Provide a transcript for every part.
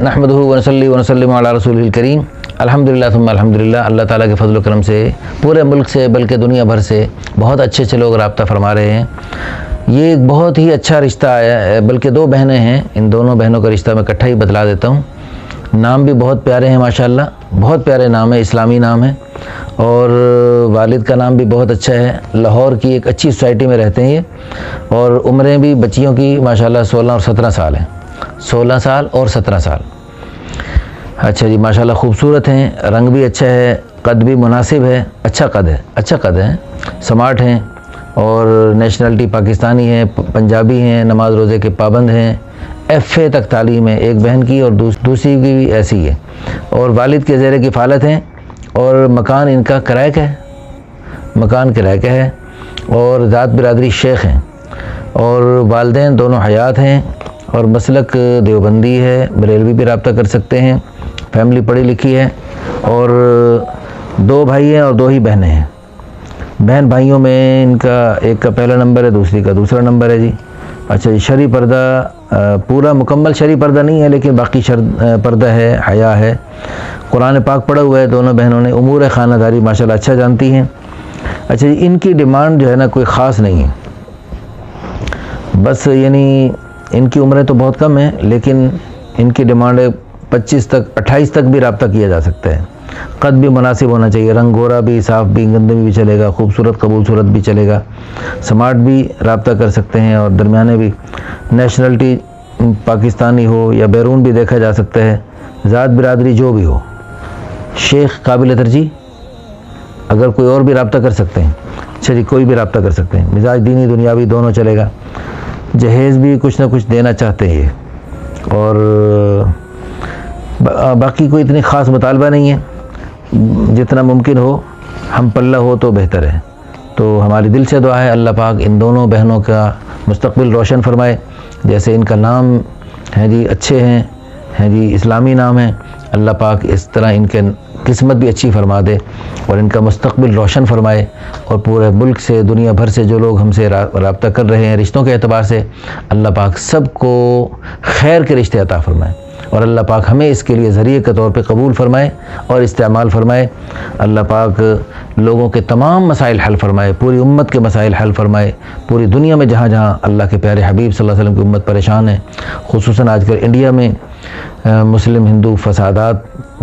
نحمدہ ونصلی ونسلم علی رسولہ الکریم الحمدللہ ثم الحمدللہ۔ اللہ تعالیٰ کے فضل و کرم سے پورے ملک سے بلکہ دنیا بھر سے بہت اچھے اچھے لوگ رابطہ فرما رہے ہیں۔ یہ ایک بہت ہی اچھا رشتہ آیا ہے، بلکہ دو بہنیں ہیں، ان دونوں بہنوں کا رشتہ میں اکٹھا ہی بتلا دیتا ہوں۔ نام بھی بہت پیارے ہیں ماشاءاللہ، بہت پیارے نام ہے، اسلامی نام ہے، اور والد کا نام بھی بہت اچھا ہے۔ لاہور کی ایک اچھی سوسائٹی میں رہتے ہیں یہ، اور عمریں بھی بچیوں کی ماشاءاللہ 16 اور 17 سال ہیں، 16 سال اور 17 سال۔ اچھا جی، ماشاءاللہ خوبصورت ہیں، رنگ بھی اچھا ہے، قد بھی مناسب ہے، اچھا قد ہے، سمارٹ ہیں، اور نیشنلٹی پاکستانی ہیں، پنجابی ہیں، نماز روزے کے پابند ہیں، FA تک تعلیم ہے ایک بہن کی، اور دوسری کی بھی ایسی ہے، اور والد کے زیر کفالت ہیں، اور مکان ان کا کرائے کا ہے، اور ذات برادری شیخ ہیں، اور والدین دونوں حیات ہیں، اور مسلک دیوبندی ہے، بریلوی بھی رابطہ کر سکتے ہیں، فیملی پڑھی لکھی ہے، اور 2 بھائی ہیں اور 2 ہی بہنیں ہیں۔ بہن بھائیوں میں ان کا ایک کا پہلا نمبر ہے، دوسری کا دوسرا نمبر ہے جی۔ اچھا جی، شرعی پردہ پورا مکمل شرعی پردہ نہیں ہے، لیکن باقی پردہ ہے، حیا ہے، قرآن پاک پڑھا ہوا ہے دونوں بہنوں نے، امور خانہ داری ماشاءاللہ اچھا جانتی ہیں۔ اچھا جی، ان کی ڈیمانڈ جو ہے نا کوئی خاص نہیں ہے، بس یعنی ان کی عمریں تو بہت کم ہیں، لیکن ان کی ڈیمانڈ 25 تک 28 تک بھی رابطہ کیا جا سکتا ہے۔ قد بھی مناسب ہونا چاہیے، رنگ گورا بھی، صاف بھی، گندم بھی چلے گا، خوبصورت قبول صورت بھی چلے گا، سمارٹ بھی رابطہ کر سکتے ہیں، اور درمیانے بھی، نیشنلٹی پاکستانی ہو یا بیرون بھی دیکھا جا سکتا ہے، ذات برادری جو بھی ہو، شیخ قابل ترجیح، اگر کوئی اور بھی رابطہ کر سکتے ہیں، اچھا جی کوئی بھی رابطہ کر سکتے ہیں، مزاج دینی دنیاوی دونوں چلے گا، جہیز بھی کچھ نہ کچھ دینا چاہتے ہیں، اور باقی کوئی اتنی خاص مطالبہ نہیں ہے، جتنا ممکن ہو ہم پلہ ہو تو بہتر ہے۔ تو ہماری دل سے دعا ہے اللہ پاک ان دونوں بہنوں کا مستقبل روشن فرمائے، جیسے ان کا نام ہے جی اچھے ہیں جی، اسلامی نام ہے، اللہ پاک اس طرح ان کے قسمت بھی اچھی فرما دے، اور ان کا مستقبل روشن فرمائے، اور پورے ملک سے دنیا بھر سے جو لوگ ہم سے رابطہ کر رہے ہیں رشتوں کے اعتبار سے، اللہ پاک سب کو خیر کے رشتے عطا فرمائے، اور اللہ پاک ہمیں اس کے لیے ذریعے کے طور پہ قبول فرمائے اور استعمال فرمائے۔ اللہ پاک لوگوں کے تمام مسائل حل فرمائے، پوری امت کے مسائل حل فرمائے، پوری دنیا میں جہاں جہاں اللہ کے پیارے حبیب صلی اللہ علیہ وسلم کی امت پریشان ہے، خصوصاً آج کل انڈیا میں مسلم ہندو فسادات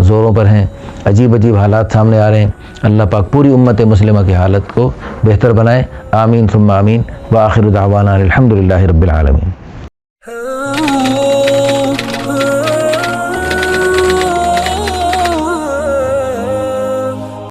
زوروں پر ہیں، عجیب حالات سامنے آ رہے ہیں، اللہ پاک پوری امت مسلمہ کی حالت کو بہتر بنائے، آمین ثم آمین، وآخر دعوانا الحمدللہ رب العالمین۔